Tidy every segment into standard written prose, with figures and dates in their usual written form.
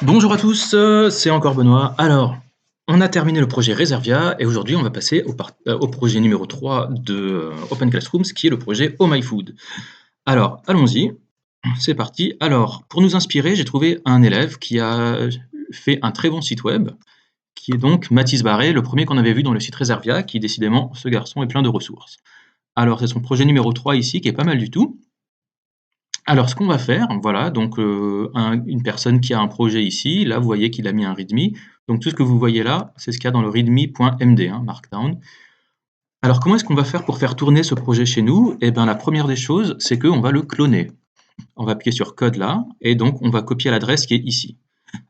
Bonjour à tous, c'est encore Benoît. Alors, on a terminé le projet Reservia et aujourd'hui on va passer au projet numéro 3 de Open Classrooms qui est le projet Oh My Food. Alors, allons-y, c'est parti. Alors, pour nous inspirer, j'ai trouvé un élève qui a fait un très bon site web, qui est donc Mathis Barré, le premier qu'on avait vu dans le site Reservia, qui décidément, ce garçon est plein de ressources. Alors, c'est son projet numéro 3 ici qui est pas mal du tout. Alors, ce qu'on va faire, voilà, donc une personne qui a un projet ici, là, vous voyez qu'il a mis un readme. Donc tout ce que vous voyez là, c'est ce qu'il y a dans le readme.md, Markdown. Alors, comment est-ce qu'on va faire pour faire tourner ce projet chez nous? Eh bien, la première des choses, c'est qu'on va le cloner. On va appuyer sur Code là, et donc on va copier l'adresse qui est ici.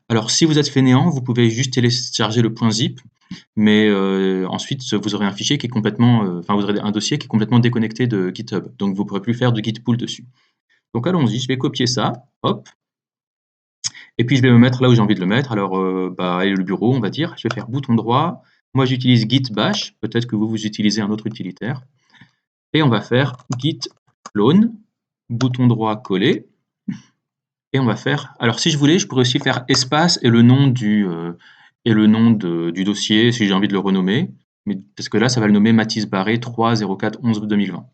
Alors, si vous êtes fainéant, vous pouvez juste télécharger le .zip, mais ensuite, vous aurez un fichier qui est complètement, enfin, vous aurez un dossier qui est complètement déconnecté de GitHub. Donc, vous ne pourrez plus faire de git pull dessus. Donc allons-y, je vais copier ça, hop, et puis je vais me mettre là où j'ai envie de le mettre. Alors, le bureau, on va dire. Je vais faire bouton droit. Moi, j'utilise git bash. Peut-être que vous utilisez un autre utilitaire. Et on va faire git clone, bouton droit coller. Et on va faire. Alors, si je voulais, je pourrais aussi faire espace et le nom du dossier si j'ai envie de le renommer. Mais parce que là, ça va le nommer Mathis Barré 30411-2020.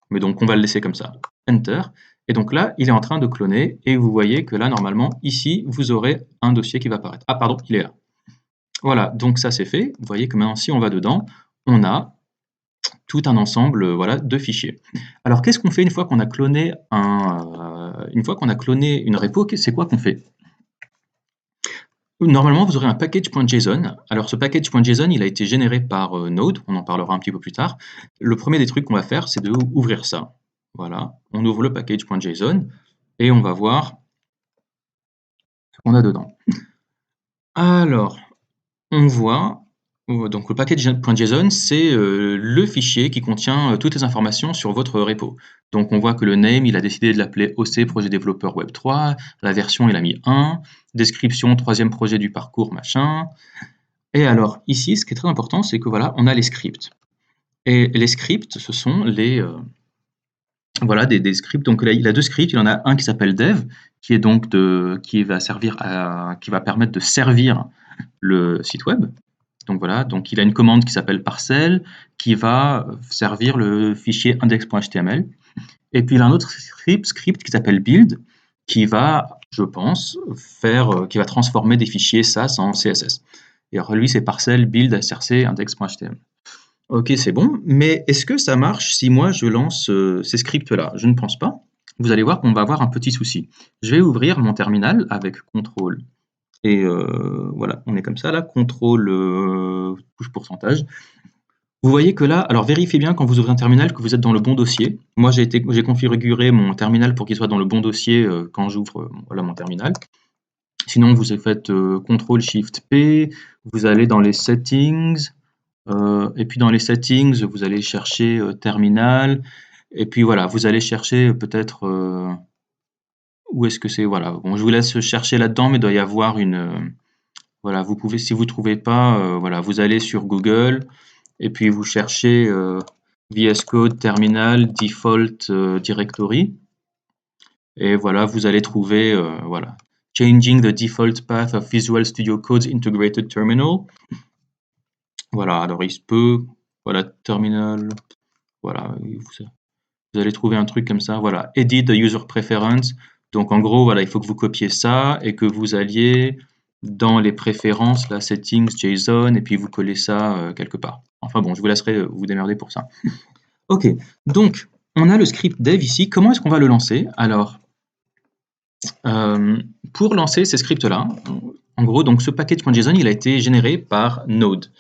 Mais donc, on va le laisser comme ça. Enter. Et donc là, il est en train de cloner. Et vous voyez que là, normalement, ici, vous aurez un dossier qui va apparaître. Ah, pardon, il est là. Voilà, donc ça, c'est fait. Vous voyez que maintenant, si on va dedans, on a tout un ensemble voilà, de fichiers. Alors, qu'est-ce qu'on fait une fois qu'on a cloné une repo? C'est quoi qu'on fait? Normalement, vous aurez un package.json. Alors, ce package.json, il a été généré par Node. On en parlera un petit peu plus tard. Le premier des trucs qu'on va faire, c'est d'ouvrir ça. Voilà, on ouvre le package.json et on va voir ce qu'on a dedans. Alors, on voit, donc le package.json, c'est le fichier qui contient toutes les informations sur votre repo. Donc on voit que le name, il a décidé de l'appeler OC Projet Développeur Web 3, la version, il a mis 1, description, troisième projet du parcours, machin. Et alors ici, ce qui est très important, c'est que voilà, on a les scripts. Et les scripts, ce sont voilà, des scripts. Donc là, il a deux scripts. Il en a un qui s'appelle dev, qui est donc qui va permettre de servir le site web. Donc voilà, donc il a une commande qui s'appelle parcel, qui va servir le fichier index.html. Et puis il a un autre script qui s'appelle build, qui va, je pense, qui va transformer des fichiers SAS en CSS. Et alors lui, c'est parcel, build, src, index.html. Ok, c'est bon, mais est-ce que ça marche si moi je lance ces scripts-là? Je ne pense pas. Vous allez voir qu'on va avoir un petit souci. Je vais ouvrir mon terminal avec CTRL et voilà, on est comme ça là, CTRL touche pourcentage. Vous voyez que là, alors vérifiez bien quand vous ouvrez un terminal que vous êtes dans le bon dossier. Moi, j'ai configuré mon terminal pour qu'il soit dans le bon dossier quand j'ouvre voilà, mon terminal. Sinon, vous faites CTRL-SHIFT-P, vous allez dans les settings, et puis dans les settings, vous allez chercher terminal, et puis voilà, vous allez chercher peut-être où est-ce que c'est, voilà. Bon, je vous laisse chercher là-dedans, mais il doit y avoir une voilà, vous pouvez, si vous ne trouvez pas, voilà, vous allez sur Google, et puis vous cherchez VS Code Terminal Default Directory, et voilà, vous allez trouver, voilà, Changing the default path of Visual Studio Code's integrated terminal. Voilà, alors il se peut, voilà, terminal, voilà, vous allez trouver un truc comme ça, voilà, Edit the user preference. Donc en gros, voilà, il faut que vous copiez ça et que vous alliez dans les préférences, la settings JSON, et puis vous collez ça quelque part. Enfin bon, je vous laisserai vous démerder pour ça. Ok, donc on a le script dev ici. Comment est-ce qu'on va le lancer? Alors, pour lancer ces scripts-là, en gros, donc ce package.json, il a été généré par Node.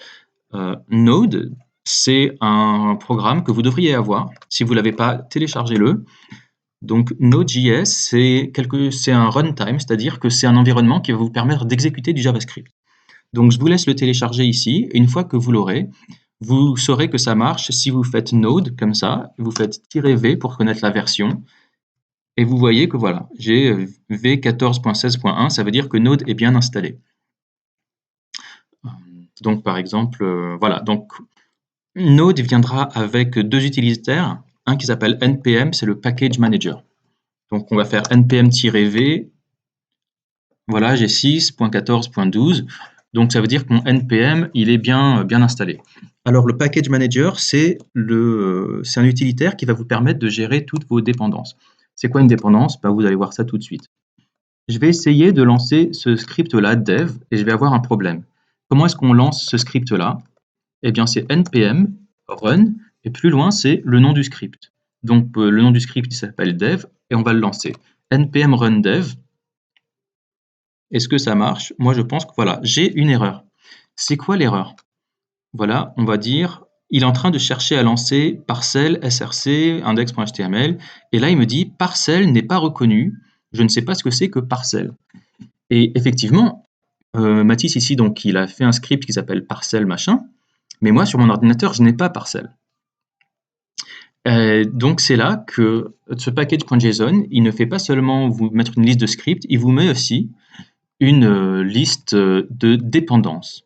Node, c'est un programme que vous devriez avoir. Si vous ne l'avez pas, téléchargez-le. Donc Node.js, c'est un runtime, c'est-à-dire que c'est un environnement qui va vous permettre d'exécuter du JavaScript. Donc je vous laisse le télécharger ici, et une fois que vous l'aurez, vous saurez que ça marche si vous faites Node, comme ça, vous faites "-v" pour connaître la version, et vous voyez que voilà, j'ai v14.16.1, ça veut dire que Node est bien installé. Donc par exemple, voilà, donc Node viendra avec deux utilitaires, un qui s'appelle npm, c'est le package manager. Donc on va faire npm-v, Voilà, j'ai 6.14.12. Donc ça veut dire que mon NPM, il est bien installé. Alors le Package Manager, c'est un utilitaire qui va vous permettre de gérer toutes vos dépendances. C'est quoi une dépendance? Vous allez voir ça tout de suite. Je vais essayer de lancer ce script-là, dev, et je vais avoir un problème. Comment est-ce qu'on lance ce script-là? Eh bien, c'est npm run, et plus loin, c'est le nom du script. Donc, le nom du script, il s'appelle dev, et on va le lancer. npm run dev. Est-ce que ça marche? Moi, je pense que voilà, j'ai une erreur. C'est quoi l'erreur? Voilà, on va dire, il est en train de chercher à lancer parcelle src index.html, et là, il me dit parcelle n'est pas reconnu. Je ne sais pas ce que c'est que parcelle. Et effectivement, Mathis ici, donc, il a fait un script qui s'appelle parcelle machin, mais moi, sur mon ordinateur, je n'ai pas parcelle. Donc c'est là que ce package.json, il ne fait pas seulement vous mettre une liste de scripts, il vous met aussi une liste de dépendances.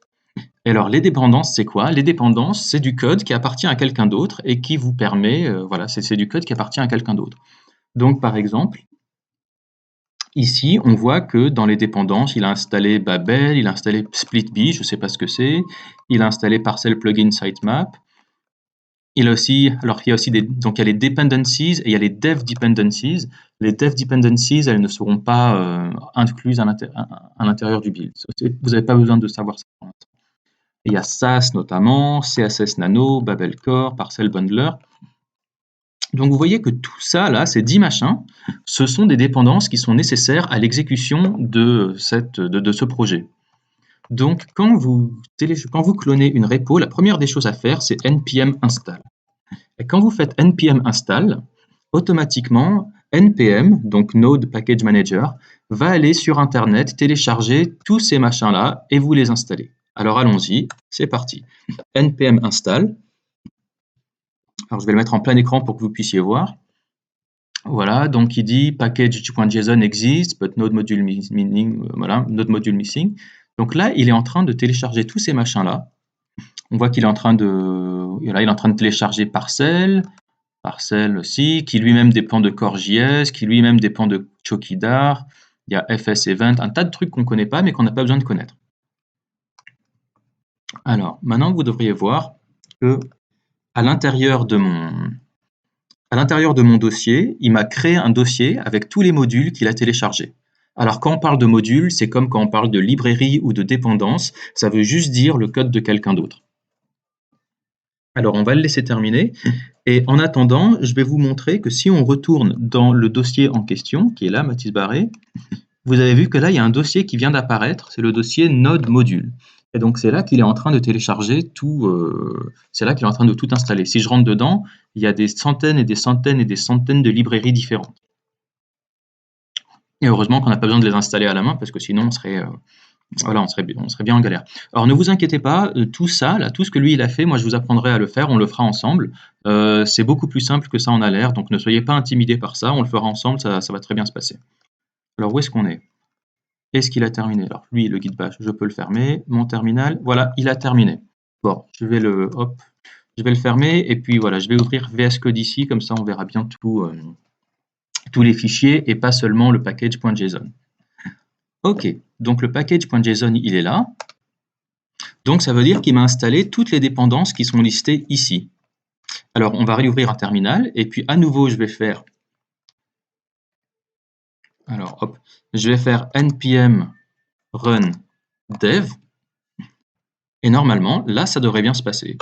Et alors les dépendances, c'est quoi? Les dépendances, c'est du code qui appartient à quelqu'un d'autre et qui vous permet, voilà, c'est du code qui appartient à quelqu'un d'autre. Donc par exemple, ici, on voit que dans les dépendances, il a installé Babel, il a installé SplitB, je ne sais pas ce que c'est, il a installé Parcel Plugin Sitemap. Il a aussi, alors il y a aussi donc il y a les dependencies et il y a les dev dependencies. Les dev dependencies, elles ne seront pas incluses à l'intérieur du build. Vous n'avez pas besoin de savoir ça. Il y a Sass notamment, CSS Nano, Babel Core, Parcel Bundler. Donc vous voyez que tout ça, là, ces 10 machins, ce sont des dépendances qui sont nécessaires à l'exécution de ce projet. Donc quand vous clonez une repo, la première des choses à faire, c'est npm install. Et quand vous faites npm install, automatiquement, npm, donc Node Package Manager, va aller sur Internet télécharger tous ces machins-là et vous les installer. Alors allons-y, c'est parti. npm install. Alors je vais le mettre en plein écran pour que vous puissiez voir. Voilà, donc il dit package.json exists, but node module missing. Voilà, node module missing. Donc là, il est en train de télécharger tous ces machins-là. On voit qu'il est en train de télécharger Parcel aussi, qui lui-même dépend de Core.js, qui lui-même dépend de Chokidar. Il y a FS Event, un tas de trucs qu'on ne connaît pas, mais qu'on n'a pas besoin de connaître. Alors, maintenant, vous devriez voir que à l'intérieur de mon dossier, il m'a créé un dossier avec tous les modules qu'il a téléchargés. Alors, quand on parle de modules, c'est comme quand on parle de librairie ou de dépendance, ça veut juste dire le code de quelqu'un d'autre. Alors, on va le laisser terminer. Et en attendant, je vais vous montrer que si on retourne dans le dossier en question, qui est là, Mathis Barré, vous avez vu que là, il y a un dossier qui vient d'apparaître, c'est le dossier Node Module. Et donc, c'est là qu'il est en train de télécharger tout, c'est là qu'il est en train de tout installer. Si je rentre dedans, il y a des centaines et des centaines et des centaines de librairies différentes. Et heureusement qu'on n'a pas besoin de les installer à la main, parce que sinon, on serait bien en galère. Alors ne vous inquiétez pas, tout ça, là, tout ce que lui il a fait, moi je vous apprendrai à le faire, on le fera ensemble. C'est beaucoup plus simple que ça en a l'air, donc ne soyez pas intimidés par ça, on le fera ensemble, ça va très bien se passer. Alors où est-ce qu'on est? Est-ce qu'il a terminé? Alors lui, le guide bash, je peux le fermer. Mon terminal, voilà, il a terminé. Bon, je vais le fermer, et puis voilà, je vais ouvrir VS Code ici, comme ça on verra bien tous les fichiers, et pas seulement le package.json. Ok, donc le package.json, il est là. Donc ça veut dire qu'il m'a installé toutes les dépendances qui sont listées ici. Alors on va réouvrir un terminal et puis à nouveau je vais faire npm run dev et normalement là ça devrait bien se passer.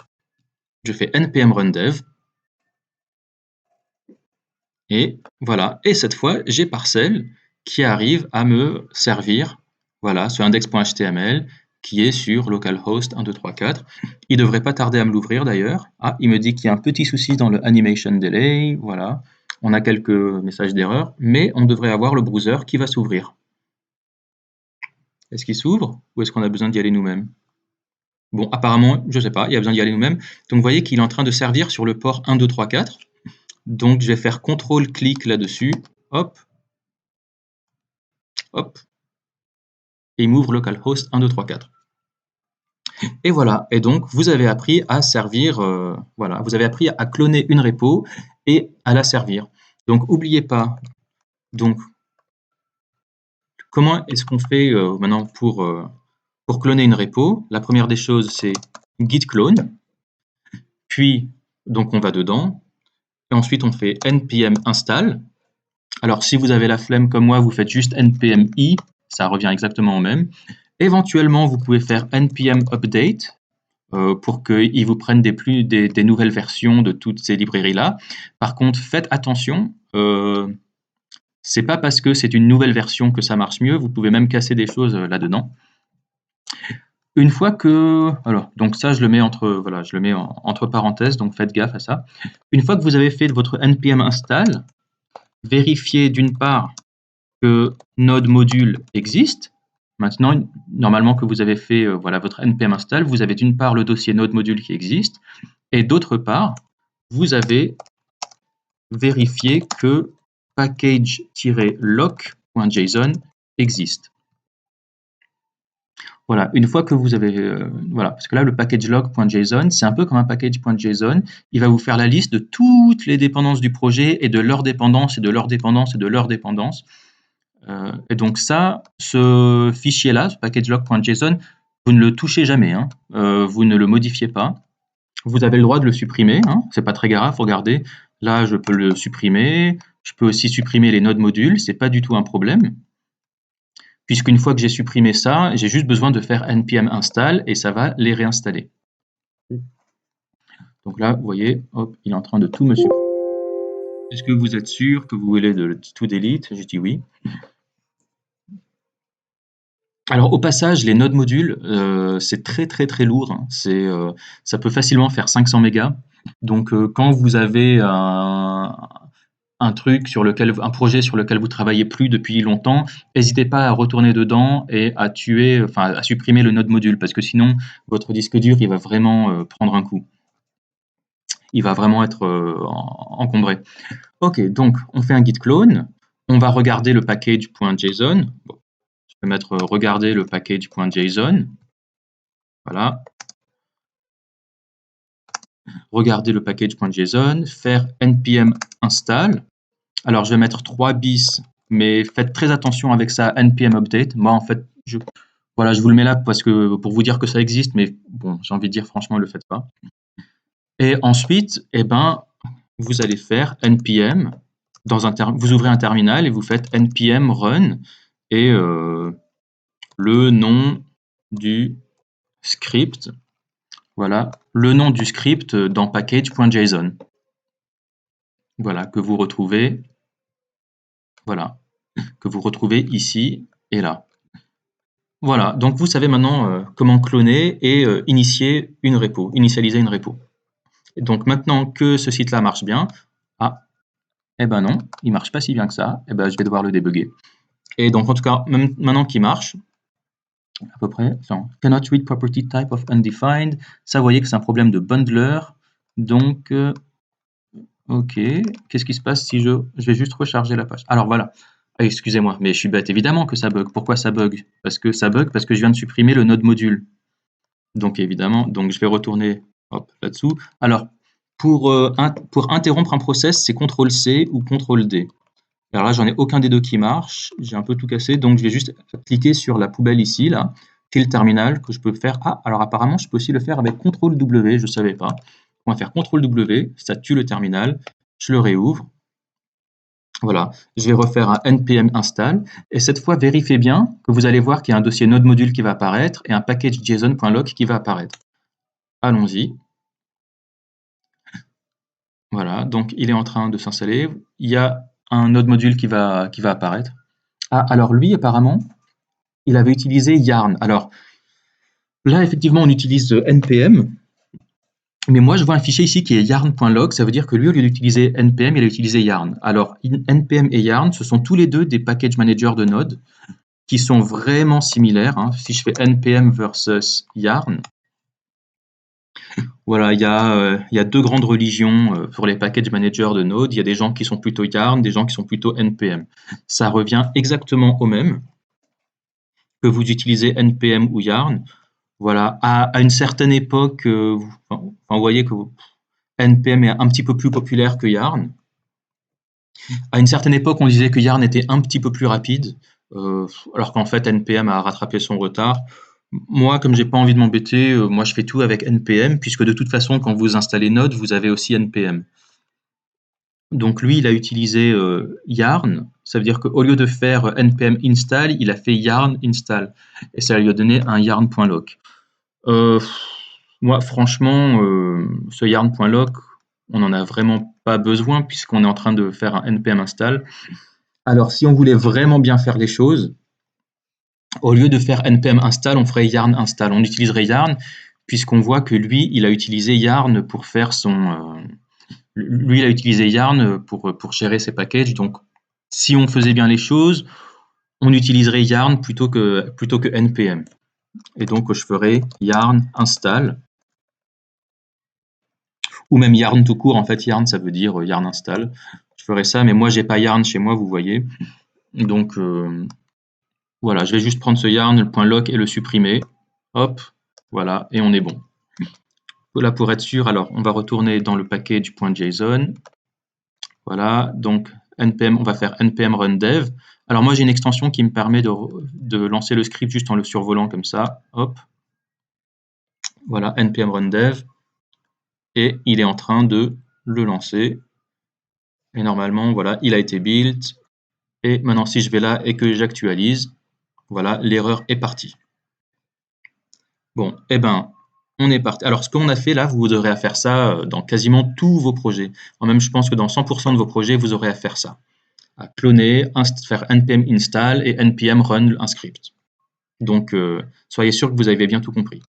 Je fais npm run dev et voilà, et cette fois j'ai Parcel qui arrive à me servir, voilà, ce index.html qui est sur localhost 1234. Il ne devrait pas tarder à me l'ouvrir d'ailleurs. Ah, il me dit qu'il y a un petit souci dans le animation delay, voilà. On a quelques messages d'erreur, mais on devrait avoir le browser qui va s'ouvrir. Est-ce qu'il s'ouvre ou est-ce qu'on a besoin d'y aller nous-mêmes? Bon, apparemment, je ne sais pas, il y a besoin d'y aller nous-mêmes. Donc vous voyez qu'il est en train de servir sur le port 1, 2, 3, 4. Donc je vais faire CTRL-clic là-dessus, hop, hop, et il m'ouvre localhost 1, 2, 3, 4. Et voilà, et donc vous avez appris à servir, voilà, vous avez appris à cloner une repo et à la servir. Donc n'oubliez pas, donc Comment est-ce qu'on fait maintenant pour cloner une repo? La première des choses, c'est git clone, puis donc on va dedans, et ensuite on fait npm install. Alors si vous avez la flemme comme moi, vous faites juste npm i, ça revient exactement au même. Éventuellement, vous pouvez faire npm update pour qu'ils vous prennent des nouvelles versions de toutes ces librairies-là. Par contre, faites attention, c'est pas parce que c'est une nouvelle version que ça marche mieux, vous pouvez même casser des choses là-dedans. Une fois que, alors, donc ça, je le mets entre parenthèses, donc faites gaffe à ça. Une fois que vous avez fait votre npm install, vérifiez d'une part que Node module existe. Maintenant, normalement que vous avez fait votre npm install, vous avez d'une part le dossier Node module qui existe, et d'autre part, vous avez vérifié que package-lock.json existe. Voilà, une fois que vous avez, voilà, parce que là, le package-log.json, c'est un peu comme un package.json. Il va vous faire la liste de toutes les dépendances du projet et de leurs dépendances et de leurs dépendances et de leurs dépendances. Et donc ça, ce fichier-là, ce package-log.json, vous ne le touchez jamais, hein. Vous ne le modifiez pas. Vous avez le droit de le supprimer, hein. C'est pas très grave, regardez. Là, je peux le supprimer. Je peux aussi supprimer les nodes modules, c'est pas du tout un problème. Puisqu'une fois que j'ai supprimé ça, j'ai juste besoin de faire npm install et ça va les réinstaller. Donc là, vous voyez, hop, il est en train de tout me supprimer. Est-ce que vous êtes sûr que vous voulez de tout delete? Je dis oui. Alors au passage, les nodes modules, c'est très très très lourd, hein. Ça peut facilement faire 500 mégas. Donc quand vous avez un projet sur lequel vous travaillez plus depuis longtemps, n'hésitez pas à retourner dedans et à supprimer le node module, parce que sinon votre disque dur il va vraiment prendre un coup. Il va vraiment être encombré. Ok, donc on fait un git clone, on va regarder le package.json. Bon, je vais mettre regarder le package.json. Voilà. Regarder le package.json, faire npm install. Alors je vais mettre 3 bis, mais faites très attention avec ça, npm update. Moi en fait, je vous le mets là parce que pour vous dire que ça existe, mais bon, j'ai envie de dire franchement, ne le faites pas. Et ensuite, eh ben, vous allez faire npm, vous ouvrez un terminal et vous faites npm run et le nom du script. Voilà, le nom du script dans package.json. Voilà, que vous retrouvez ici et là. Voilà, donc vous savez maintenant comment cloner et initialiser une repo. Et donc maintenant que ce site-là marche bien, eh ben non, il marche pas si bien que ça, eh ben je vais devoir le débugger. Et donc en tout cas, maintenant qu'il marche, à peu près, cannot read property type of undefined, ça vous voyez que c'est un problème de bundler, donc ok, qu'est-ce qui se passe si je vais juste recharger la page. Alors voilà, excusez-moi, mais je suis bête, évidemment que ça bug. Pourquoi ça bug? Parce que je viens de supprimer le node module. Donc évidemment, donc je vais retourner là-dessous. Alors, pour interrompre un process, c'est CTRL-C ou CTRL-D. Alors là, j'en ai aucun des deux qui marche. J'ai un peu tout cassé, donc je vais juste cliquer sur la poubelle ici, là, qui est le terminal que je peux faire. Ah, alors apparemment, je peux aussi le faire avec CTRL-W, je ne savais pas. On va faire CTRL-W, ça tue le terminal. Je le réouvre. Voilà, je vais refaire un npm install, et cette fois, vérifiez bien que vous allez voir qu'il y a un dossier node module qui va apparaître et un package json.log qui va apparaître. Allons-y. Voilà, donc il est en train de s'installer. Il y a un node module qui va apparaître. Ah, alors lui, apparemment, il avait utilisé Yarn. Alors là, effectivement, on utilise npm, mais moi, je vois un fichier ici qui est yarn.log. Ça veut dire que lui, au lieu d'utiliser npm, il a utilisé Yarn. Alors, npm et Yarn, ce sont tous les deux des package managers de Node qui sont vraiment similaires, hein. Si je fais npm versus Yarn, voilà, il y a deux grandes religions pour les package managers de Node. Il y a des gens qui sont plutôt Yarn, des gens qui sont plutôt npm. Ça revient exactement au même que vous utilisez npm ou Yarn. Voilà, à une certaine époque, vous voyez que npm est un petit peu plus populaire que Yarn. À une certaine époque, on disait que Yarn était un petit peu plus rapide. alors qu'en fait npm a rattrapé son retard. Moi, comme j'ai pas envie de m'embêter, moi je fais tout avec npm, puisque de toute façon, quand vous installez Node, vous avez aussi npm. Donc lui, il a utilisé yarn, ça veut dire qu'au lieu de faire npm install, il a fait yarn install, et ça lui a donné un yarn.loc. Moi, franchement, ce yarn.loc, on n'en a vraiment pas besoin, puisqu'on est en train de faire un npm install. Alors, si on voulait vraiment bien faire les choses, au lieu de faire npm install, on ferait yarn install. On utiliserait yarn, puisqu'on voit que lui, il a utilisé yarn pour faire son... lui, il a utilisé yarn pour gérer ses packages. Donc, si on faisait bien les choses, on utiliserait yarn plutôt que npm. Et donc, je ferais yarn install, ou même yarn tout court. En fait, yarn, ça veut dire yarn install. Je ferais ça, mais moi, j'ai pas yarn chez moi, vous voyez. Donc, voilà, je vais juste prendre ce yarn, le .loc, et le supprimer. Hop, voilà, et on est bon. Là, pour être sûr, alors, on va retourner dans le package.json. Voilà, donc npm, on va faire npm run dev. Alors moi, j'ai une extension qui me permet de lancer le script juste en le survolant comme ça. Hop, voilà, npm run dev. Et il est en train de le lancer. Et normalement, voilà, il a été built. Et maintenant, si je vais là et que j'actualise, voilà, l'erreur est partie. Bon, eh ben, on est parti. Alors, ce qu'on a fait là, vous aurez à faire ça dans quasiment tous vos projets. Même, je pense que dans 100% de vos projets, vous aurez à faire ça. À cloner, faire npm install et npm run un script. Donc, soyez sûr que vous avez bien tout compris.